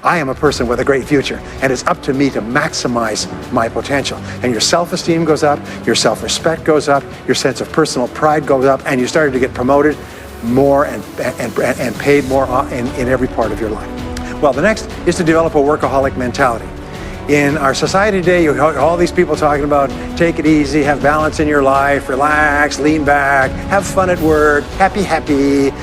I am a person with a great future, and it's up to me to maximize my potential. And your self-esteem goes up, your self-respect goes up, your sense of personal pride goes up, and you started to get promoted more and paid more in every part of your life. Well, the next is to develop a workaholic mentality. In our society today, you have all these people talking about take it easy, have balance in your life, relax, lean back, have fun at work, happy,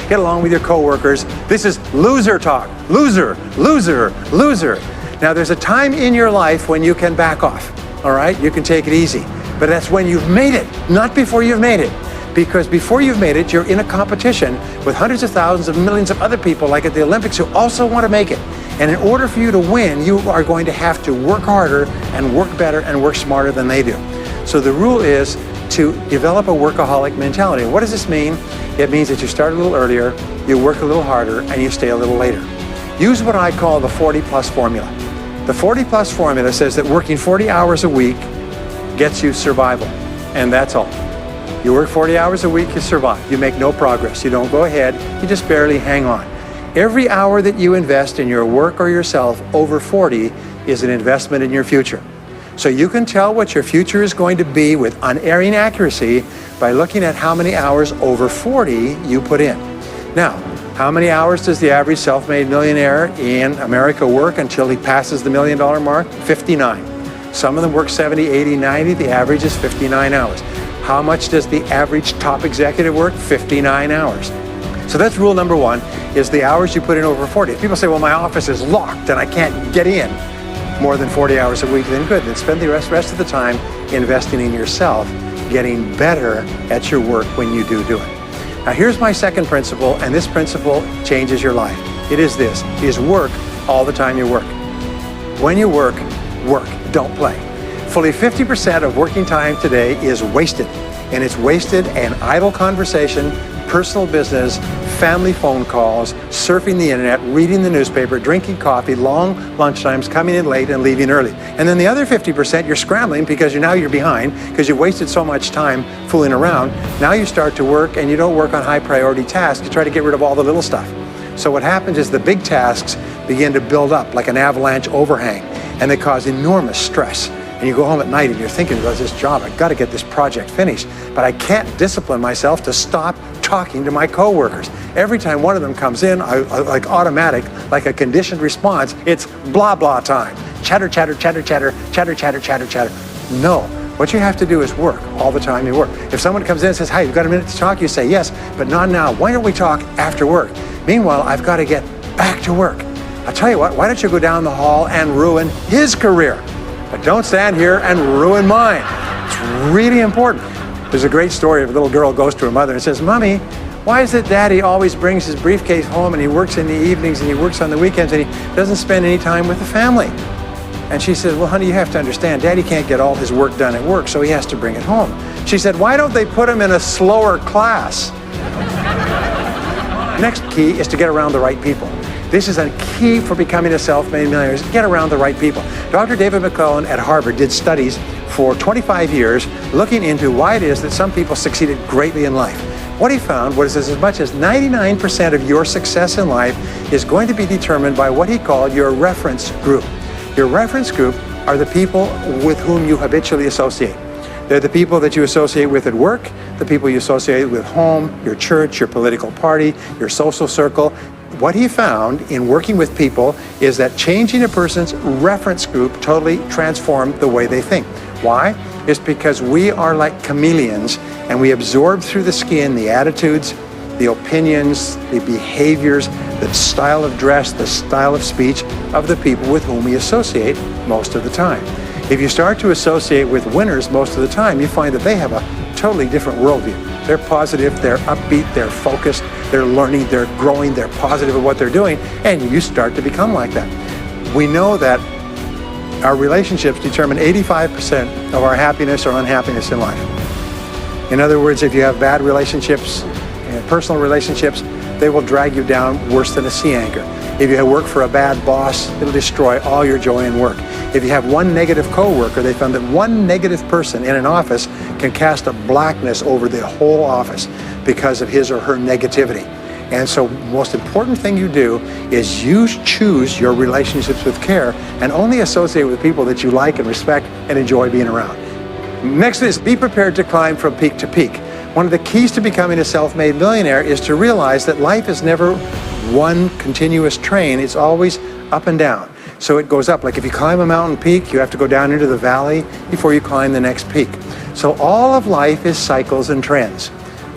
get along with your coworkers. This is loser talk. Loser, loser, loser. Now, there's a time in your life when you can back off, all right? You can take it easy. But that's when you've made it, not before you've made it. Because before you've made it, you're in a competition with hundreds of thousands of millions of other people, like at the Olympics, who also want to make it. And in order for you to win, you are going to have to work harder and work better and work smarter than they do. So the rule is to develop a workaholic mentality. What does this mean? It means that you start a little earlier, you work a little harder, and you stay a little later. Use what I call the 40+ formula. The 40+ formula says that working 40 hours a week gets you survival, and that's all. You work 40 hours a week, you survive. You make no progress. You don't go ahead, you just barely hang on. Every hour that you invest in your work or yourself over 40 is an investment in your future. So you can tell what your future is going to be with unerring accuracy by looking at how many hours over 40 you put in. Now, how many hours does the average self-made millionaire in America work until he passes the $1 million mark? 59. Some of them work 70, 80, 90. The average is 59 hours. How much does the average top executive work? 59 hours. So that's rule number one, is the hours you put in over 40. If people say, well, my office is locked and I can't get in more than 40 hours a week, then good. Then spend the rest of the time investing in yourself, getting better at your work when you do it. Now here's my second principle, and this principle changes your life. It is this, is work all the time you work. When you work, don't play. Fully 50% of working time today is wasted, and it's wasted in idle conversation, personal business, family phone calls, surfing the internet, reading the newspaper, drinking coffee, long lunchtimes, coming in late and leaving early. And then the other 50%, you're scrambling because you're behind because you wasted so much time fooling around. Now you start to work and you don't work on high priority tasks. You try to get rid of all the little stuff. So what happens is the big tasks begin to build up like an avalanche overhang, and they cause enormous stress. And you go home at night and you're thinking about this job, I've got to get this project finished, but I can't discipline myself to stop talking to my coworkers. Every time one of them comes in, like automatic, like a conditioned response, it's blah, blah time. Chatter, chatter, chatter, chatter, chatter, chatter, chatter, chatter. No, what you have to do is work all the time you work. If someone comes in and says, hey, you've got a minute to talk, you say, yes, but not now. Why don't we talk after work? Meanwhile, I've got to get back to work. I'll tell you what, why don't you go down the hall and ruin his career? But don't stand here and ruin mine. It's really important. There's a great story of a little girl goes to her mother and says, Mommy, why is it Daddy always brings his briefcase home and he works in the evenings and he works on the weekends and he doesn't spend any time with the family? And she said, well, honey, you have to understand, Daddy can't get all his work done at work, so he has to bring it home. She said, why don't they put him in a slower class? Next key is to get around the right people. This is a key for becoming a self-made millionaire, is get around the right people. Dr. David McClellan at Harvard did studies for 25 years looking into why it is that some people succeeded greatly in life. What he found was as much as 99% of your success in life is going to be determined by what he called your reference group. Your reference group are the people with whom you habitually associate. They're the people that you associate with at work, the people you associate with home, your church, your political party, your social circle. What he found in working with people is that changing a person's reference group totally transformed the way they think. Why? It's because we are like chameleons and we absorb through the skin the attitudes, the opinions, the behaviors, the style of dress, the style of speech of the people with whom we associate most of the time. If you start to associate with winners most of the time, you find that they have a totally different worldview. They're positive, they're upbeat, they're focused, they're learning, they're growing, they're positive at what they're doing, and you start to become like that. We know that our relationships determine 85% of our happiness or unhappiness in life. In other words, if you have bad relationships, personal relationships, they will drag you down worse than a sea anchor. If you work for a bad boss, it'll destroy all your joy in work. If you have one negative coworker, they found that one negative person in an office can cast a blackness over the whole office because of his or her negativity. And so most important thing you do is you choose your relationships with care and only associate with people that you like and respect and enjoy being around. Next is be prepared to climb from peak to peak. One of the keys to becoming a self-made millionaire is to realize that life is never one continuous train. It's always up and down. So it goes up. Like if you climb a mountain peak, you have to go down into the valley before you climb the next peak. So all of life is cycles and trends.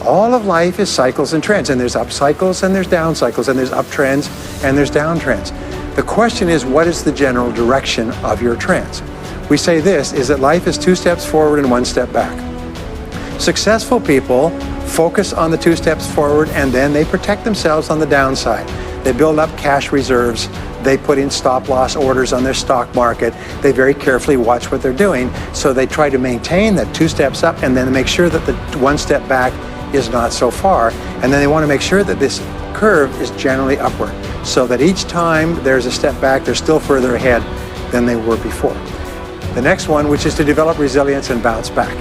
All of life is cycles and trends, and there's up cycles and there's down cycles, and there's up trends and there's down trends. The question is, what is the general direction of your trends? We say this, is that life is 2 steps forward and 1 step back. Successful people focus on the 2 steps forward, and then they protect themselves on the downside. They build up cash reserves. They put in stop-loss orders on their stock market. They very carefully watch what they're doing. So they try to maintain that 2 steps up and then make sure that the 1 step back is not so far. And then they want to make sure that this curve is generally upward, so that each time there's a step back, they're still further ahead than they were before. The next one, which is to develop resilience and bounce back.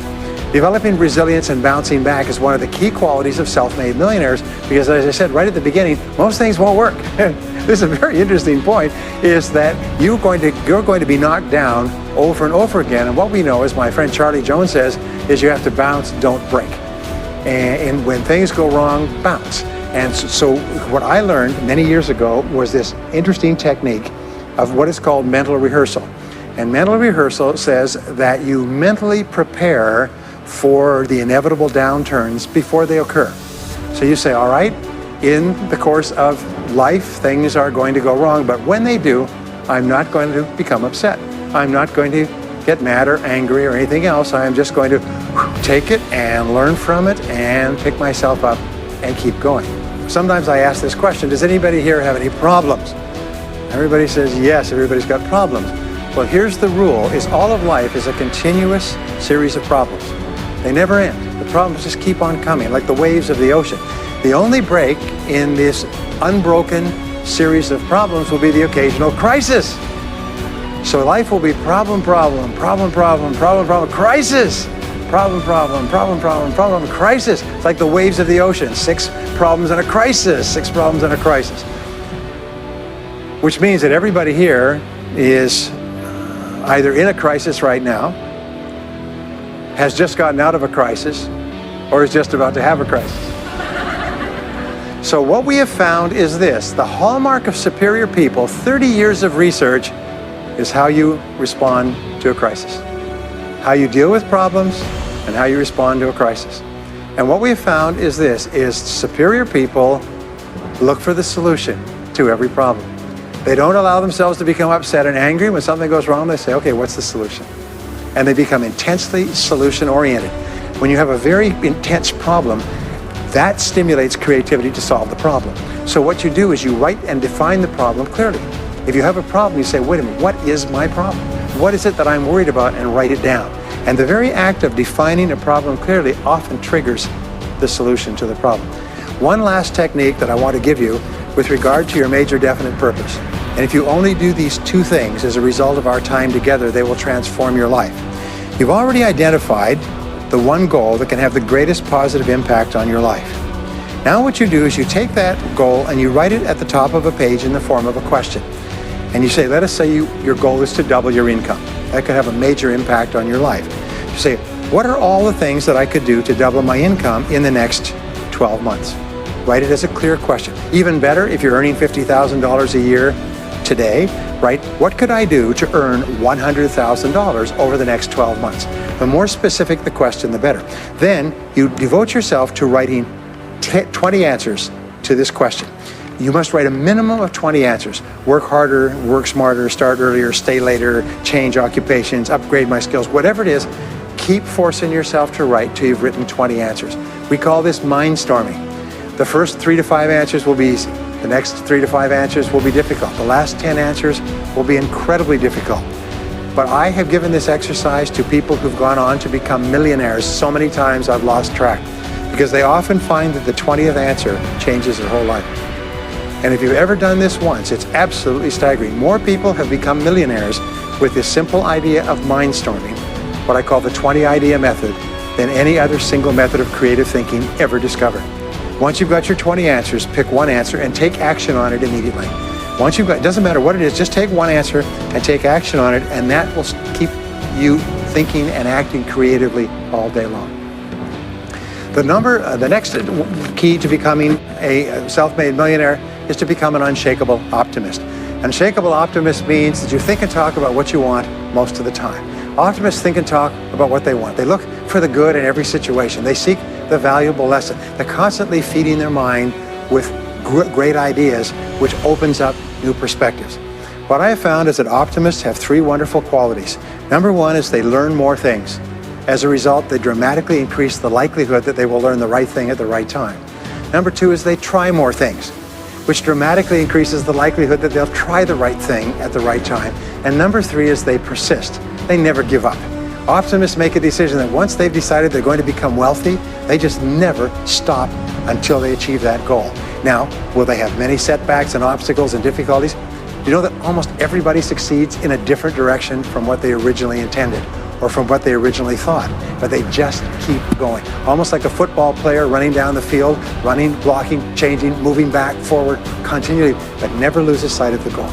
Developing resilience and bouncing back is one of the key qualities of self-made millionaires, because as I said right at the beginning, most things won't work. This is a very interesting point, is that you're going to be knocked down over and over again. And what we know, as my friend Charlie Jones says, is you have to bounce, don't break. And when things go wrong, bounce. And so what I learned many years ago was this interesting technique of what is called mental rehearsal. And mental rehearsal says that you mentally prepare for the inevitable downturns before they occur. So you say, all right, in the course of life, things are going to go wrong, but when they do, I'm not going to become upset. I'm not going to get mad or angry or anything else. I am just going to take it and learn from it and pick myself up and keep going. Sometimes I ask this question, does anybody here have any problems? Everybody says yes, everybody's got problems. Well, here's the rule, is all of life is a continuous series of problems. They never end. The problems just keep on coming, like the waves of the ocean. The only break in this unbroken series of problems will be the occasional crisis. So life will be problem, problem, problem, problem, problem, problem, crisis. Problem, problem, problem, problem, problem, crisis. It's like the waves of the ocean. 6 problems and a crisis. 6 problems and a crisis. Which means that everybody here is either in a crisis right now, has just gotten out of a crisis, or is just about to have a crisis. So what we have found is this: the hallmark of superior people, 30 years of research, is how you respond to a crisis. How you deal with problems and how you respond to a crisis. And what we have found is this, is superior people look for the solution to every problem. They don't allow themselves to become upset and angry. When something goes wrong, they say, okay, what's the solution? And they become intensely solution-oriented. When you have a very intense problem, that stimulates creativity to solve the problem. So what you do is you write and define the problem clearly. If you have a problem, you say, wait a minute, what is my problem? What is it that I'm worried about? And write it down. And the very act of defining a problem clearly often triggers the solution to the problem. One last technique that I want to give you with regard to your major definite purpose. And if you only do these 2 things as a result of our time together, they will transform your life. You've already identified the one goal that can have the greatest positive impact on your life. Now what you do is you take that goal and you write it at the top of a page in the form of a question. And you say, let us say your goal is to double your income. That could have a major impact on your life. You say, what are all the things that I could do to double my income in the next 12 months? Write it as a clear question. Even better, if you're earning $50,000 a year today, write, what could I do to earn $100,000 over the next 12 months? The more specific the question, the better. Then you devote yourself to writing 20 answers to this question. You must write a minimum of 20 answers. Work harder, work smarter, start earlier, stay later, change occupations, upgrade my skills, whatever it is, keep forcing yourself to write till you've written 20 answers. We call this mind storming. The first 3 to 5 answers will be easy. The next 3 to 5 answers will be difficult. The last 10 answers will be incredibly difficult. But I have given this exercise to people who've gone on to become millionaires so many times I've lost track, because they often find that the 20th answer changes their whole life. And if you've ever done this once, it's absolutely staggering. More people have become millionaires with this simple idea of mind storming, what I call the 20 idea method, than any other single method of creative thinking ever discovered. Once you've got your 20 answers, pick one answer and take action on it immediately. Once you've got, it doesn't matter what it is, just take one answer and take action on it, and that will keep you thinking and acting creatively all day long. The next key to becoming a self-made millionaire is to become an unshakable optimist. An unshakable optimist means that you think and talk about what you want most of the time. Optimists think and talk about what they want. They look for the good in every situation. They seek the valuable lesson. They're constantly feeding their mind with great ideas, which opens up new perspectives. What I have found is that optimists have three wonderful qualities. Number one is they learn more things. As a result, they dramatically increase the likelihood that they will learn the right thing at the right time. Number two is they try more things, which dramatically increases the likelihood that they'll try the right thing at the right time. And number three is they persist. They never give up. Optimists make a decision that once they've decided they're going to become wealthy, they just never stop until they achieve that goal. Now, will they have many setbacks and obstacles and difficulties? Do you know that almost everybody succeeds in a different direction from what they originally intended or from what they originally thought, but they just keep going. Almost like a football player running down the field, running, blocking, changing, moving back, forward, continually, but never loses sight of the goal.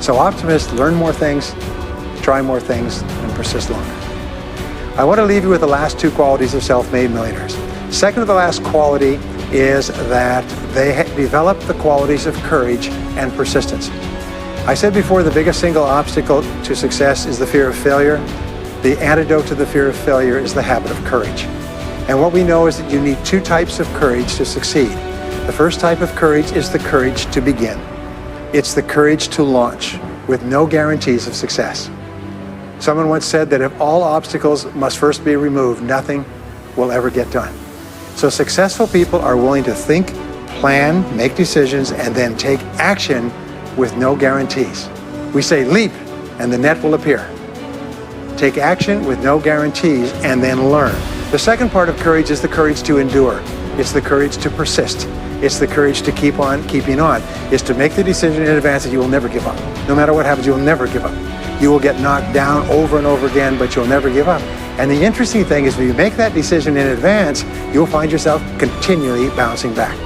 So optimists learn more things, try more things, and persist longer. I want to leave you with the last two qualities of self-made millionaires. Second to the last quality is that they develop the qualities of courage and persistence. I said before, the biggest single obstacle to success is the fear of failure. The antidote to the fear of failure is the habit of courage. And what we know is that you need two types of courage to succeed. The first type of courage is the courage to begin. It's the courage to launch with no guarantees of success. Someone once said that if all obstacles must first be removed, nothing will ever get done. So successful people are willing to think, plan, make decisions, and then take action with no guarantees. We say leap and the net will appear. Take action with no guarantees and then learn. The second part of courage is the courage to endure. It's the courage to persist. It's the courage to keep on keeping on. It's to make the decision in advance that you will never give up. No matter what happens, you will never give up. You will get knocked down over and over again, but you'll never give up. And the interesting thing is, when you make that decision in advance, you'll find yourself continually bouncing back.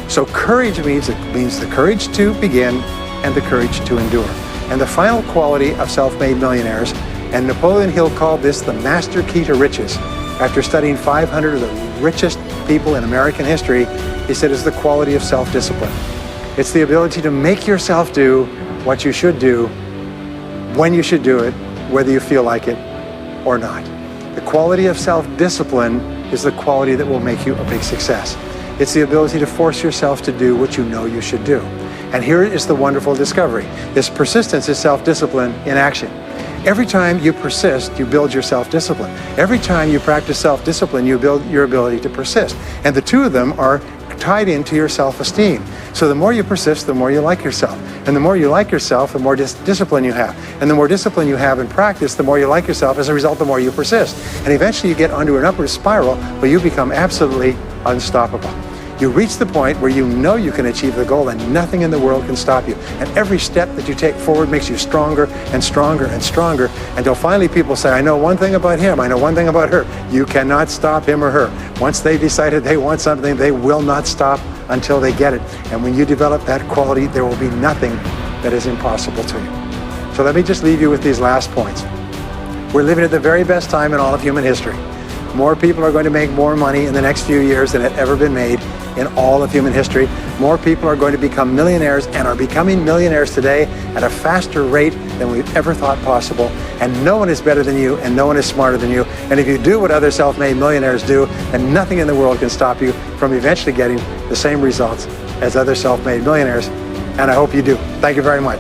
So courage means the courage to begin and the courage to endure. And the final quality of self-made millionaires, and Napoleon Hill called this the master key to riches. After studying 500 of the richest people in American history, he said is the quality of self-discipline. It's the ability to make yourself do what you should do, when you should do it, whether you feel like it or not. The quality of self-discipline is the quality that will make you a big success. It's the ability to force yourself to do what you know you should do. And here is the wonderful discovery. This persistence is self-discipline in action. Every time you persist, you build your self-discipline. Every time you practice self-discipline, you build your ability to persist. And the two of them are tied into your self-esteem. So the more you persist, the more you like yourself. And the more you like yourself, the more discipline you have. And the more discipline you have in practice, the more you like yourself. As a result, the more you persist. And eventually you get onto an upward spiral where you become absolutely unstoppable. You reach the point where you know you can achieve the goal and nothing in the world can stop you. And every step that you take forward makes you stronger and stronger and stronger, until finally people say, I know one thing about him, I know one thing about her. You cannot stop him or her. Once they've decided they want something, they will not stop until they get it. And when you develop that quality, there will be nothing that is impossible to you. So let me just leave you with these last points. We're living at the very best time in all of human history. More people are going to make more money in the next few years than had ever been made in all of human history. More people are going to become millionaires and are becoming millionaires today at a faster rate than we've ever thought possible. And no one is better than you, and no one is smarter than you. And if you do what other self-made millionaires do, then nothing in the world can stop you from eventually getting the same results as other self-made millionaires. And I hope you do. Thank you very much.